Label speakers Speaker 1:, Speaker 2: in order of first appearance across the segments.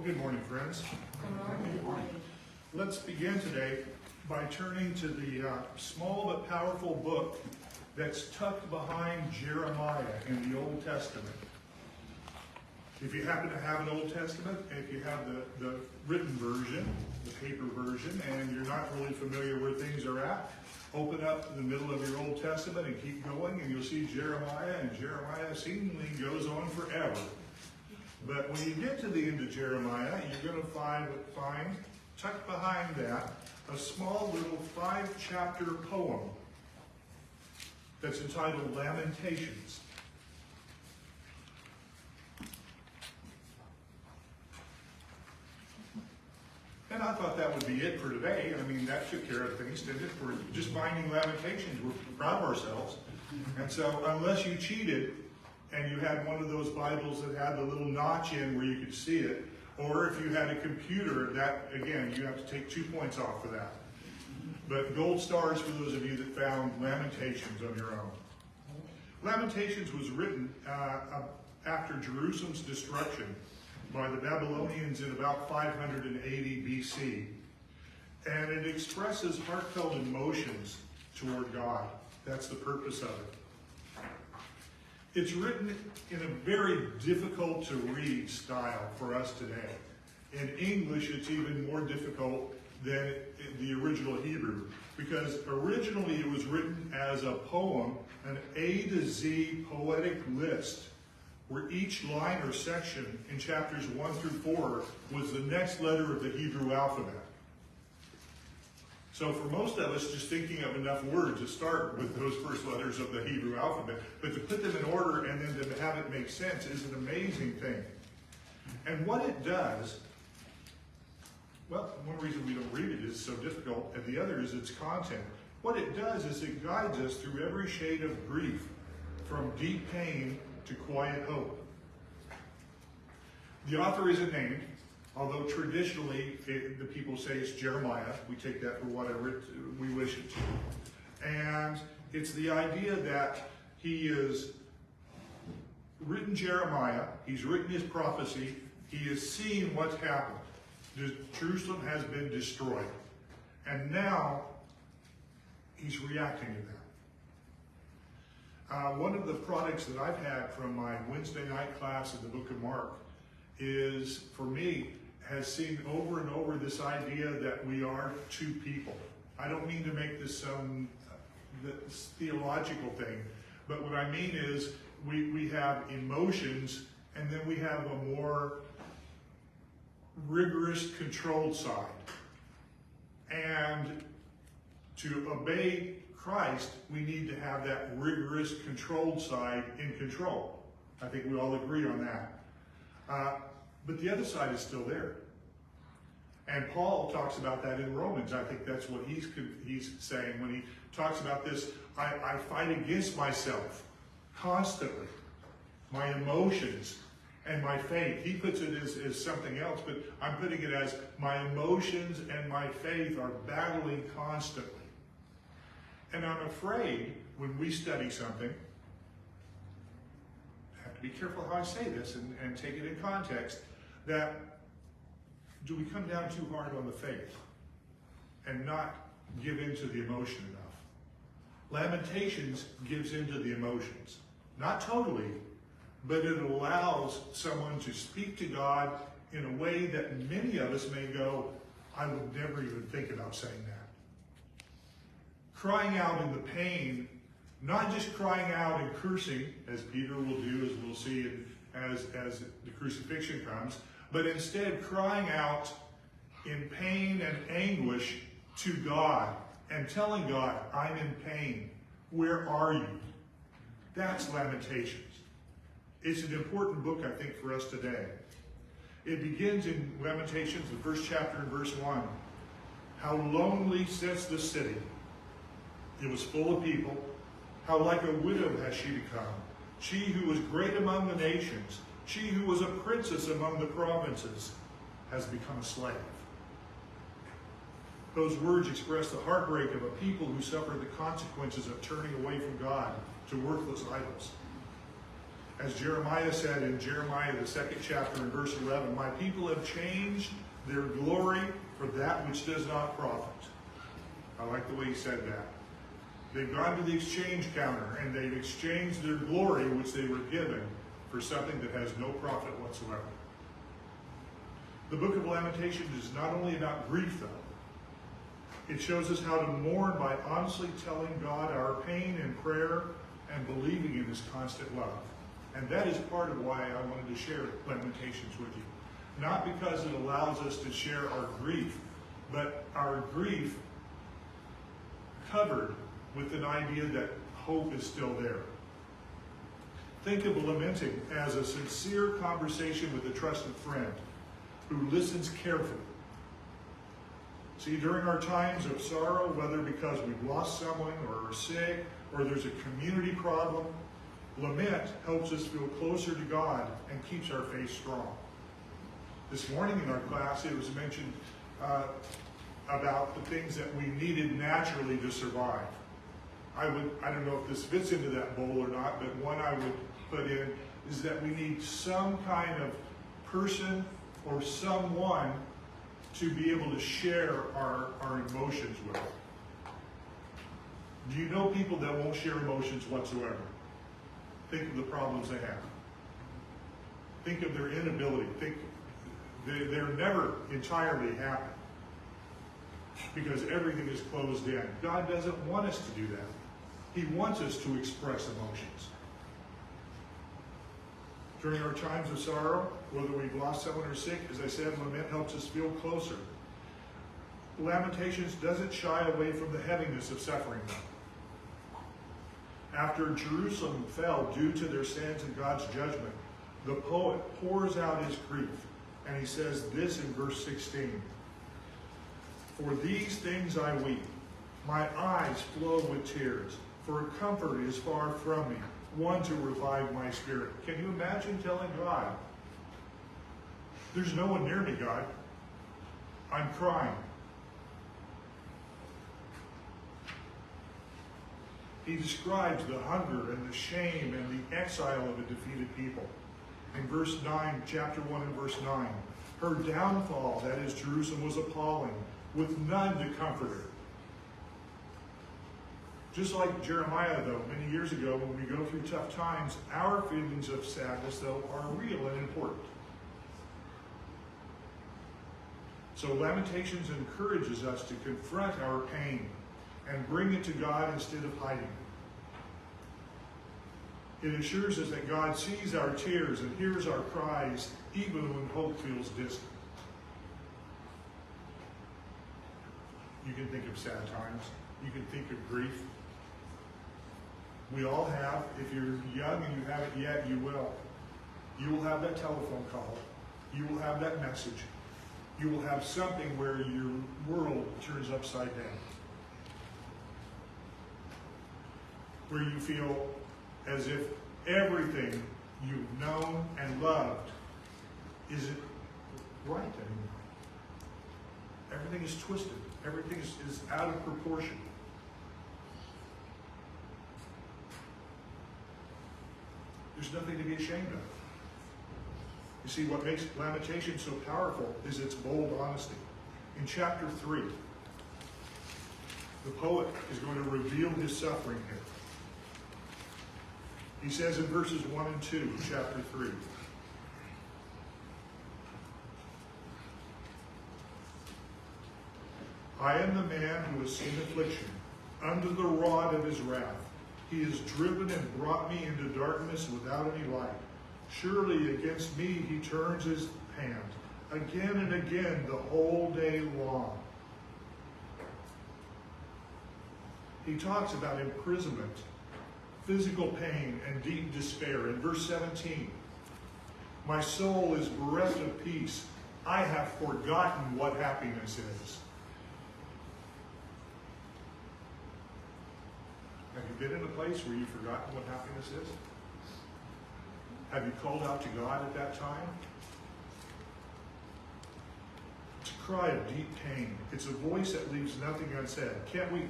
Speaker 1: Well, good morning, friends.
Speaker 2: Good morning.
Speaker 1: Let's begin today by turning to the small but powerful book that's tucked behind Jeremiah in the Old Testament. If you happen to have an Old Testament, if you have the written version, the paper version, and you're not really familiar where things are at, open up the middle of your Old Testament and keep going, and you'll see Jeremiah, and Jeremiah seemingly goes on forever. But when you get to the end of Jeremiah, you're going to find tucked behind that a small little 5-chapter poem that's entitled Lamentations. And I thought that would be it for today. I mean, that took care of things, didn't it? We're just finding Lamentations. We're proud of ourselves. And so unless you cheated and you had one of those Bibles that had the little notch in where you could see it, or if you had a computer, that, again, you have to take 2 points off for that. But gold stars for those of you that found Lamentations on your own. Lamentations was written after Jerusalem's destruction by the Babylonians in about 580 BC. And it expresses heartfelt emotions toward God. That's the purpose of it. It's written in a very difficult to read style for us today. In English, it's even more difficult than the original Hebrew, because originally it was written as a poem, an A to Z poetic list, where each line or section in chapters 1 through 4 was the next letter of the Hebrew alphabet. So for most of us, just thinking of enough words to start with those first letters of the Hebrew alphabet, but to put them in order and then to have it make sense is an amazing thing. And what it does, well, one reason we don't read it is so difficult, and the other is its content. What it does is it guides us through every shade of grief, from deep pain to quiet hope. The author isn't named, although traditionally the people say it's Jeremiah. We take that for whatever we wish it to. And it's the idea that he has written Jeremiah, he's written his prophecy, he has seen what's happened. Jerusalem has been destroyed. And now he's reacting to that. One of the products that I've had from my Wednesday night class in the book of Mark is, for me, has seen over and over this idea that we are two people. I don't mean to make this some theological thing, but what I mean is we have emotions, and then we have a more rigorous, controlled side. And to obey Christ, we need to have that rigorous, controlled side in control. I think we all agree on that. But the other side is still there. And Paul talks about that in Romans. I think that's what he's saying when he talks about this. I fight against myself constantly, my emotions and my faith. He puts it as something else, but I'm putting it as my emotions and my faith are battling constantly. And I'm afraid when we study something, I have to be careful how I say this and take it in context, that do we come down too hard on the faith and not give into the emotion enough? Lamentations gives into the emotions. Not totally, but it allows someone to speak to God in a way that many of us may go, I would never even think about saying that. Crying out in the pain, not just crying out and cursing, as Peter will do, as we'll see as the crucifixion comes, but instead crying out in pain and anguish to God and telling God, I'm in pain. Where are you? That's Lamentations. It's an important book, I think, for us today. It begins in Lamentations, the first chapter in verse 1. How lonely sits the city. It was full of people. How like a widow has she become. She who was great among the nations, she who was a princess among the provinces, has become a slave. Those words express the heartbreak of a people who suffer the consequences of turning away from God to worthless idols. As Jeremiah said in Jeremiah, the 2nd chapter, in verse 11, my people have changed their glory for that which does not profit. I like the way he said that. They've gone to the exchange counter and they've exchanged their glory, which they were given, for something that has no profit whatsoever. The book of Lamentations is not only about grief, though. It shows us how to mourn by honestly telling God our pain in prayer and believing in his constant love. And that is part of why I wanted to share Lamentations with you. Not because it allows us to share our grief, but our grief covered with an idea that hope is still there. Think of lamenting as a sincere conversation with a trusted friend who listens carefully. See, during our times of sorrow, whether because we've lost someone or are sick or there's a community problem, lament helps us feel closer to God and keeps our faith strong. This morning in our class, it was mentioned about the things that we needed naturally to survive. I don't know if this fits into that bowl or not, but one I would put in is that we need some kind of person or someone to be able to share our emotions with. Do you know people that won't share emotions whatsoever? Think of the problems they have. Think of their inability. Think they're never entirely happy because everything is closed in. God doesn't want us to do that. He wants us to express emotions. During our times of sorrow, whether we've lost someone or sick, as I said, lament helps us feel closer. Lamentations doesn't shy away from the heaviness of suffering. After Jerusalem fell due to their sins and God's judgment, the poet pours out his grief, and he says this in verse 16. For these things I weep, my eyes flow with tears, for comfort is far from me, one to revive my spirit. Can you imagine telling God, there's no one near me, God. I'm crying. He describes the hunger and the shame and the exile of a defeated people. In verse 9, chapter 1 and verse 9, her downfall, that is Jerusalem, was appalling, with none to comfort her. Just like Jeremiah, though, many years ago, when we go through tough times, our feelings of sadness, though, are real and important. So Lamentations encourages us to confront our pain and bring it to God instead of hiding it. It assures us that God sees our tears and hears our cries, even when hope feels distant. You can think of sad times. You can think of grief. We all have. If you're young and you haven't yet, you will. You will have that telephone call. You will have that message. You will have something where your world turns upside down. Where you feel as if everything you've known and loved isn't right anymore. Everything is twisted. Everything is out of proportion. There's nothing to be ashamed of. You see, what makes Lamentations so powerful is its bold honesty. In chapter 3, the poet is going to reveal his suffering here. He says in verses 1 and 2, chapter 3, I am the man who has seen affliction, under the rod of his wrath. He has driven and brought me into darkness without any light. Surely against me he turns his hand, again and again the whole day long. He talks about imprisonment, physical pain, and deep despair. In verse 17, my soul is bereft of peace. I have forgotten what happiness is. Have you been in a place where you've forgotten what happiness is? Have you called out to God at that time? It's a cry of deep pain. It's a voice that leaves nothing unsaid. Can't we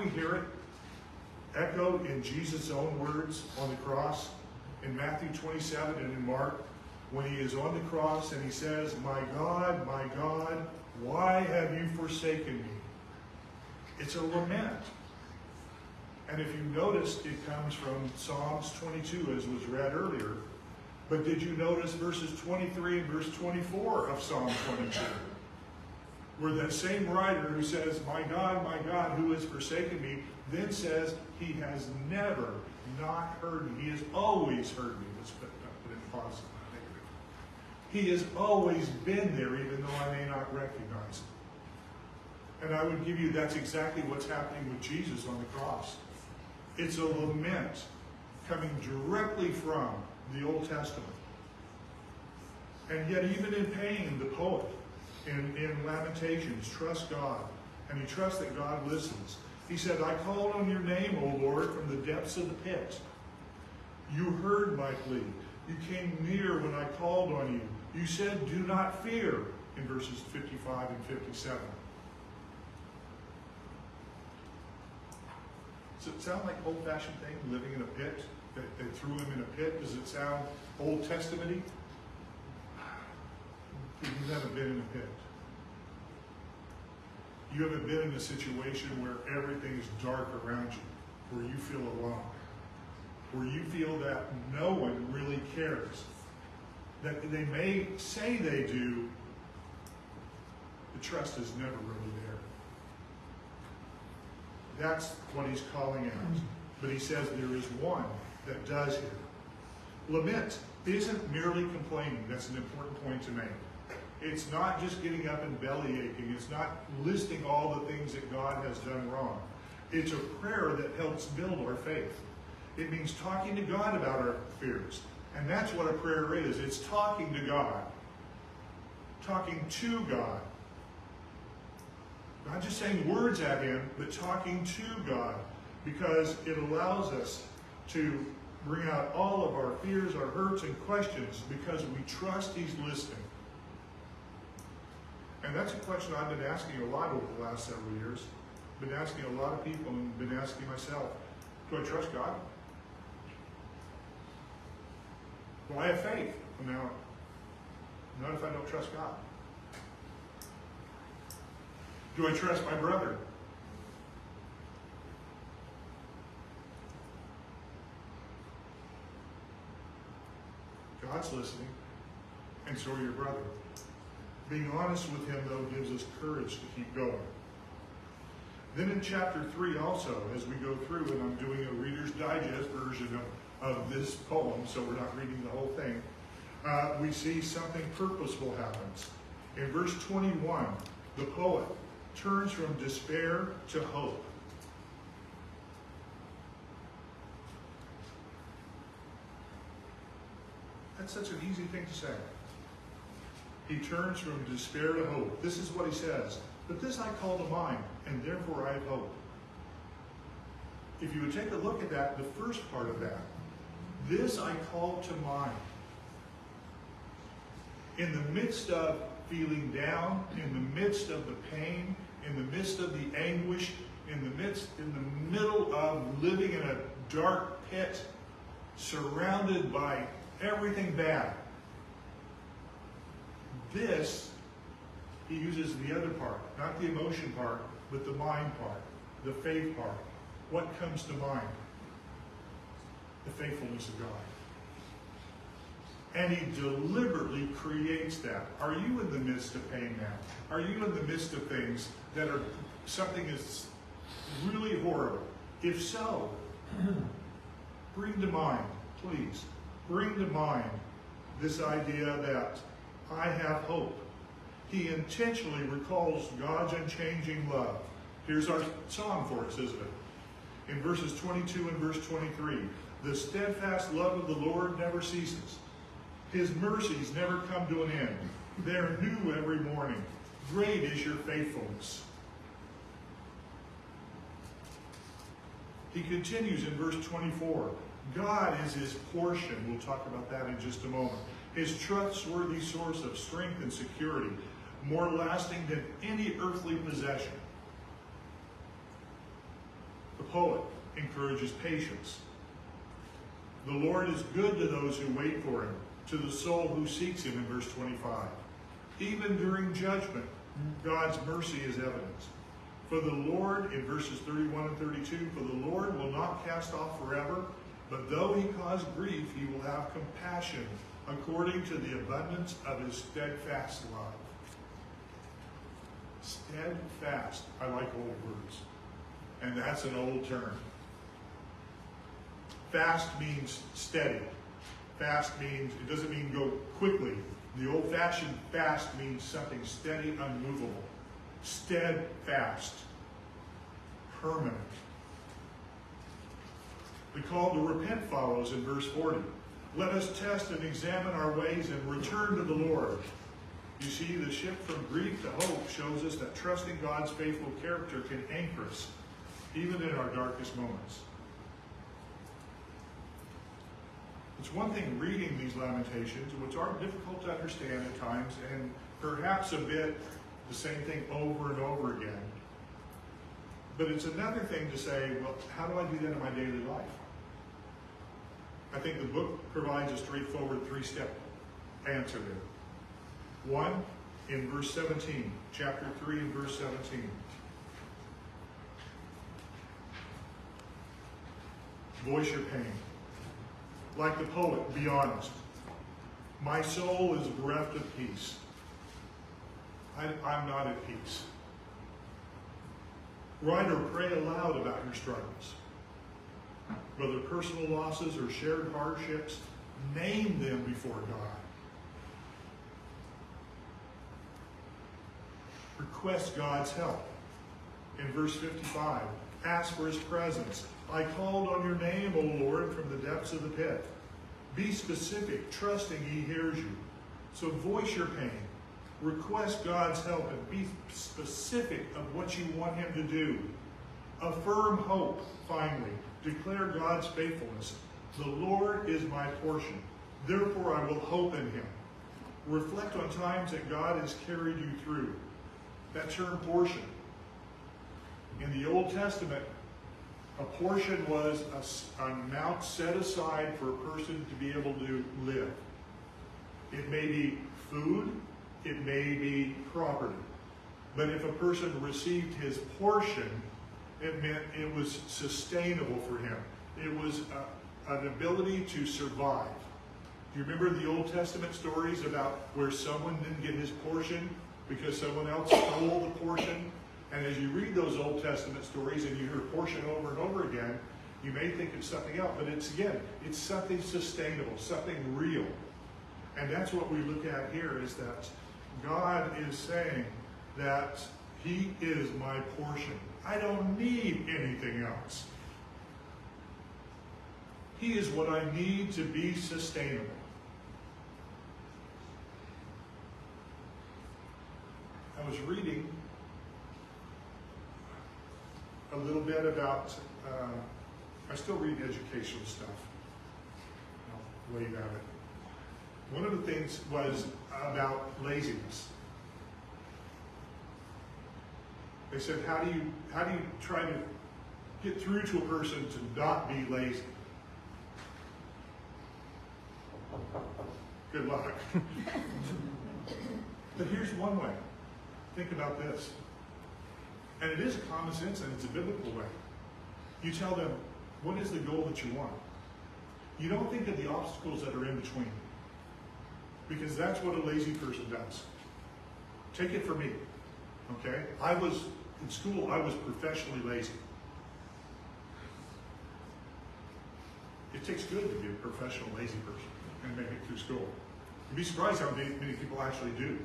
Speaker 1: hear it echoed in Jesus' own words on the cross? in Matthew 27 and in Mark, when he is on the cross and he says, my God, why have you forsaken me? It's a lament. And if you noticed, it comes from Psalms 22, as was read earlier. But did you notice verses 23 and verse 24 of Psalm 22? Where that same writer who says, my God, who has forsaken me, then says, he has never not heard me. He has always heard me. Let's put it in positive, not negative. He has always been there, even though I may not recognize him. And I would give you, that's exactly what's happening with Jesus on the cross. It's a lament coming directly from the Old Testament. And yet even in pain, the poet in Lamentations trusts God. And he trusts that God listens. He said, I called on your name, O Lord, from the depths of the pit. You heard my plea. You came near when I called on you. You said, do not fear, in verses 55 and 57. Does it sound like old-fashioned thing, living in a pit? That they threw him in a pit? Does it sound Old Testament-y? You haven't been in a pit. You haven't been in a situation where everything is dark around you, where you feel alone, where you feel that no one really cares, that they may say they do, the trust is never really there. That's what he's calling out. But he says there is one that does here. Lament isn't merely complaining. That's an important point to make. It's not just getting up and belly aching. It's not listing all the things that God has done wrong. It's a prayer that helps build our faith. It means talking to God about our fears. And that's what a prayer is. It's talking to God. Talking to God. Not just saying words at him, but talking to God. Because it allows us to bring out all of our fears, our hurts, and questions because we trust he's listening. And that's a question I've been asking a lot over the last several years. Been asking a lot of people and been asking myself, do I trust God? Well, I have faith. Now, not if I don't trust God. Do I trust my brother? God's listening, and so are your brother. Being honest with him, though, gives us courage to keep going. Then in chapter 3 also, as we go through, and I'm doing a Reader's Digest version of this poem, so we're not reading the whole thing, we see something purposeful happens. In verse 21, the poet turns from despair to hope. That's such an easy thing to say. He turns from despair to hope. This is what he says. But this I call to mind, and therefore I have hope. If you would take a look at that, the first part of that, this I call to mind. In the midst of feeling down, in the midst of the pain, in the midst of the anguish, in the middle of living in a dark pit, surrounded by everything bad. This, he uses the other part, not the emotion part, but the mind part, the faith part. What comes to mind? The faithfulness of God. And he deliberately creates that. Are you in the midst of pain now? Are you in the midst of things that are something that's really horrible? If so, bring to mind, please, bring to mind this idea that I have hope. He intentionally recalls God's unchanging love. Here's our song for us, isn't it? In verses 22 and verse 23, the steadfast love of the Lord never ceases. His mercies never come to an end. They're new every morning. Great is your faithfulness. He continues in verse 24. God is his portion. We'll talk about that in just a moment. His trustworthy source of strength and security, more lasting than any earthly possession. The poet encourages patience. The Lord is good to those who wait for him, to the soul who seeks him, in verse 25. Even during judgment, God's mercy is evidence. For the Lord, in verses 31 and 32, for the Lord will not cast off forever, but though he cause grief, he will have compassion according to the abundance of his steadfast love. Steadfast. I like old words. And that's an old term. Fast means steady. Fast means, it doesn't mean go quickly. The old-fashioned fast means something steady, unmovable. Steadfast. Permanent. The call to repent follows in verse 40. Let us test and examine our ways and return to the Lord. You see, the shift from grief to hope shows us that trusting God's faithful character can anchor us, even in our darkest moments. It's one thing reading these Lamentations, which are difficult to understand at times, and perhaps a bit the same thing over and over again. But it's another thing to say, well, how do I do that in my daily life? I think the book provides a straightforward three-step answer there. One, in verse 17, chapter 3 and verse 17. Voice your pain. Like the poet, be honest. My soul is bereft of peace. I'm not at peace. Write or pray aloud about your struggles. Whether personal losses or shared hardships, name them before God. Request God's help. In verse 55, ask for his presence. I called on your name, O Lord, from the depths of the pit. Be specific, trusting he hears you. So voice your pain. Request God's help and be specific of what you want him to do. Affirm hope, finally. Declare God's faithfulness. The Lord is my portion. Therefore I will hope in him. Reflect on times that God has carried you through. That term portion. In the Old Testament, a portion was an amount set aside for a person to be able to live. It may be food, it may be property. But if a person received his portion, it meant it was sustainable for him. It was an ability to survive. Do you remember the Old Testament stories about where someone didn't get his portion because someone else stole the portion? And as you read those Old Testament stories and you hear portion over and over again, you may think it's something else, but it's something sustainable, something real. And that's what we look at here, is that God is saying that he is my portion. I don't need anything else. He is what I need to be sustainable. I was reading a little bit about, I still read educational stuff. I'll wave at it. One of the things was about laziness. They said, how do you try to get through to a person to not be lazy? Good luck. But here's one way. Think about this. And it is common sense and it's a biblical way. You tell them, what is the goal that you want? You don't think of the obstacles that are in between. Because that's what a lazy person does. Take it from me. Okay? In school, I was professionally lazy. It takes good to be a professional lazy person and make it through school. You'd be surprised how many people actually do.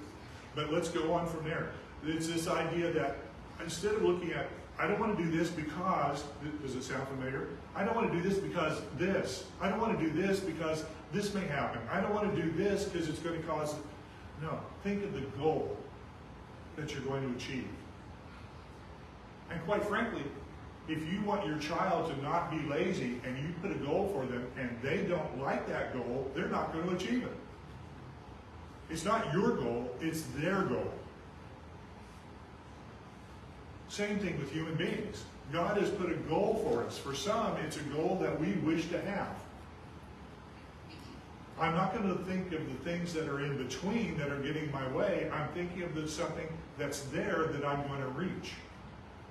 Speaker 1: But let's go on from there. It's this idea that instead of looking at, I don't want to do this because, does it sound familiar? I don't want to do this because this. I don't want to do this because this may happen. I don't want to do this because it's going to cause, no. Think of the goal that you're going to achieve. And quite frankly, if you want your child to not be lazy and you put a goal for them and they don't like that goal, they're not going to achieve it. It's not your goal, it's their goal. Same thing with human beings. God has put a goal for us. For some, it's a goal that we wish to have. I'm not going to think of the things that are in between that are getting my way. I'm thinking of something that's there that I'm going to reach.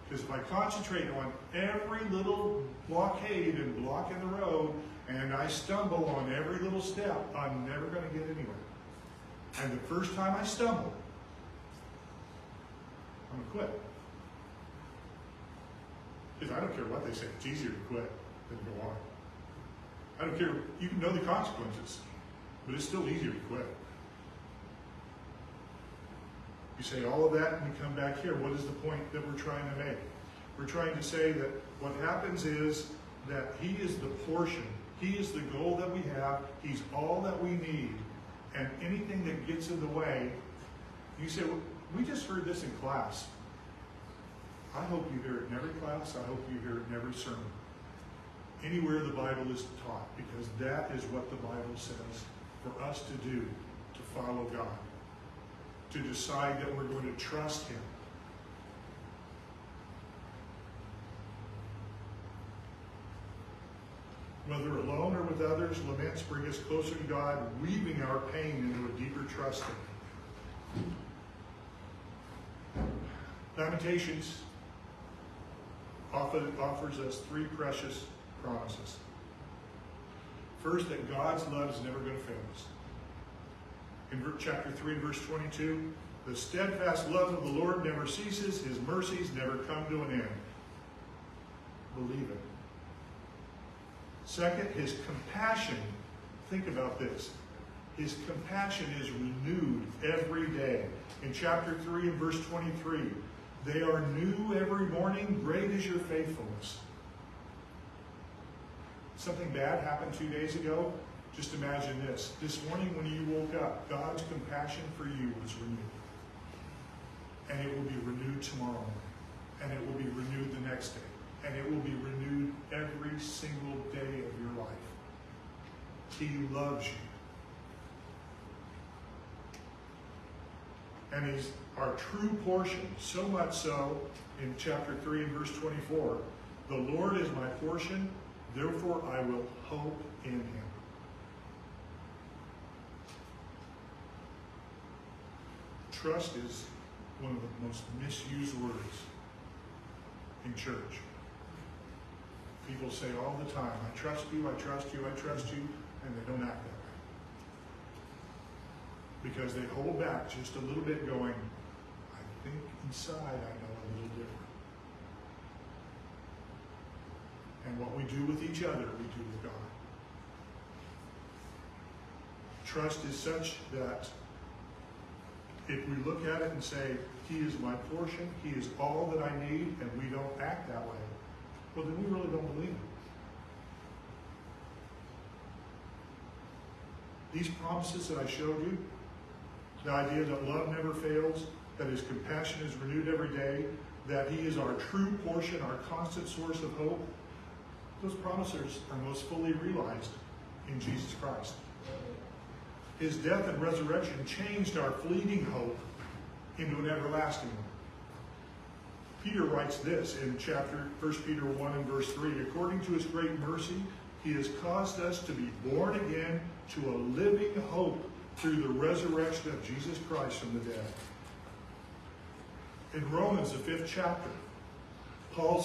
Speaker 1: Because if I concentrate on every little blockade and block in the road, and I stumble on every little step, I'm never going to get anywhere. And the first time I stumble, I'm going to quit. Because I don't care what they say. It's easier to quit than to go on. I don't care. You can know the consequences, but it's still easier to quit. You say all of that and we come back here. What is the point that we're trying to make? We're trying to say that what happens is that He is the portion. He is the goal that we have. He's all that we need. And anything that gets in the way, you say, well, we just heard this in class. I hope you hear it in every class. I hope you hear it in every sermon. Anywhere the Bible is taught, because that is what the Bible says for us to do, to follow God. To decide that we're going to trust Him. Whether alone or with others, laments bring us closer to God, weaving our pain into a deeper trust in Him. Lamentations offers us three precious promises. First, that God's love is never going to fail us. In chapter 3, verse 22, the steadfast love of the Lord never ceases, His mercies never come to an end. Believe it. Second, His compassion, think about this, His compassion is renewed every day. In chapter 3 and verse 23, they are new every morning, great is your faithfulness. Something bad happened 2 days ago. Just imagine this. This morning when you woke up, God's compassion for you was renewed. And it will be renewed tomorrow morning. And it will be renewed the next day. And it will be renewed every single day of your life. He loves you. And He's our true portion, so much so, in chapter 3 and verse 24, the Lord is my portion, therefore I will hope in Him. Trust is one of the most misused words in church. People say all the time, I trust you, I trust you, I trust you, and they don't act that way. Because they hold back just a little bit going, I think inside I know a little different. And what we do with each other, we do with God. Trust is such that if we look at it and say, He is my portion, He is all that I need, and we don't act that way, well, then we really don't believe it. These promises that I showed you, the idea that love never fails, that His compassion is renewed every day, that He is our true portion, our constant source of hope, those promises are most fully realized in Jesus Christ. His death and resurrection changed our fleeting hope into an everlasting one. Peter writes this in 1 Peter 1 and verse 3, according to His great mercy, He has caused us to be born again to a living hope through the resurrection of Jesus Christ from the dead. In Romans, the 5th chapter, Paul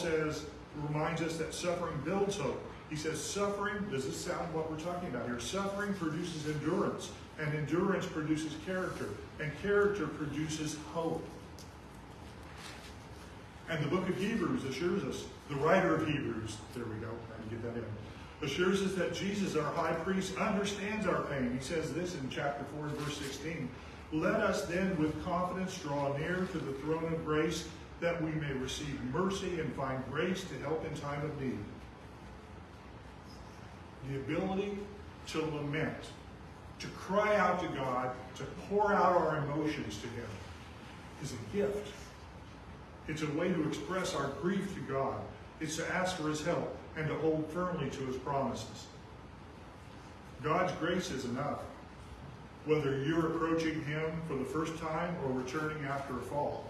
Speaker 1: reminds us that suffering builds hope. He says suffering, does this sound what we're talking about here? Suffering produces endurance, and endurance produces character, and character produces hope. And the book of Hebrews assures us, the writer of Hebrews, there we go, I can get that in, assures us that Jesus, our high priest, understands our pain. He says this in chapter 4 and verse 16, let us then with confidence draw near to the throne of grace, that we may receive mercy and find grace to help in time of need. The ability to lament, to cry out to God, to pour out our emotions to Him is a gift. It's a way to express our grief to God. It's to ask for His help and to hold firmly to His promises. God's grace is enough. Whether you're approaching Him for the first time or returning after a fall.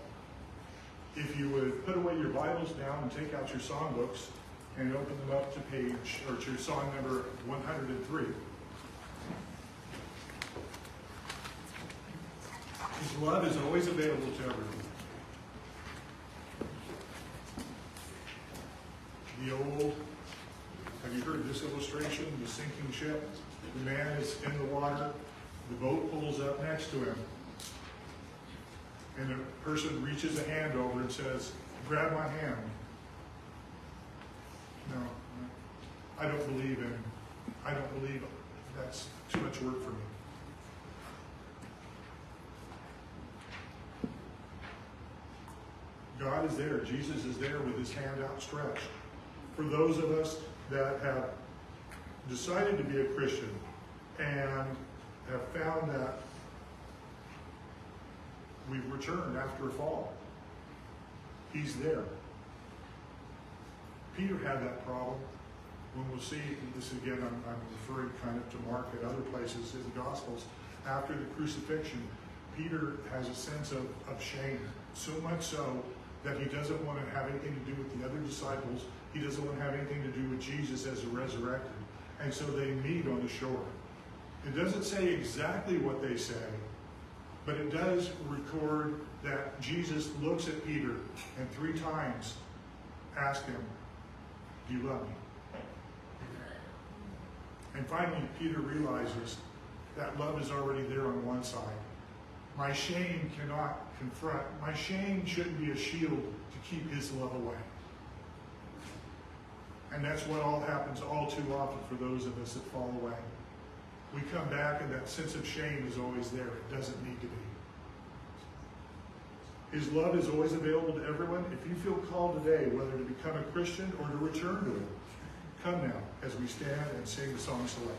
Speaker 1: If you would put away your Bibles down and take out your songbooks and open them up to to song number 103. His love is always available to everyone. The old, have you heard this illustration? The sinking ship. The man is in the water. The boat pulls up next to him. And a person reaches a hand over and says, grab my hand. No, I don't believe that's too much work for me. God is there. Jesus is there with his hand outstretched. For those of us that have decided to be a Christian and have found that we've returned after a fall, he's there. Peter had that problem. When we'll see this again, I'm referring kind of to Mark and other places in the Gospels. After the crucifixion, Peter has a sense of shame, so much so that he doesn't want to have anything to do with the other disciples. He doesn't want to have anything to do with Jesus as a resurrected. And so they meet on the shore. It doesn't say exactly what they say, but it does record that Jesus looks at Peter and 3 times asks him, do you love me? And finally, Peter realizes that love is already there on one side. My shame cannot confront. My shame shouldn't be a shield to keep his love away. And that's what all happens all too often for those of us that fall away. We come back and that sense of shame is always there. It doesn't need to be. His love is always available to everyone. If you feel called today, whether to become a Christian or to return to it, come now as we stand and sing the song selected.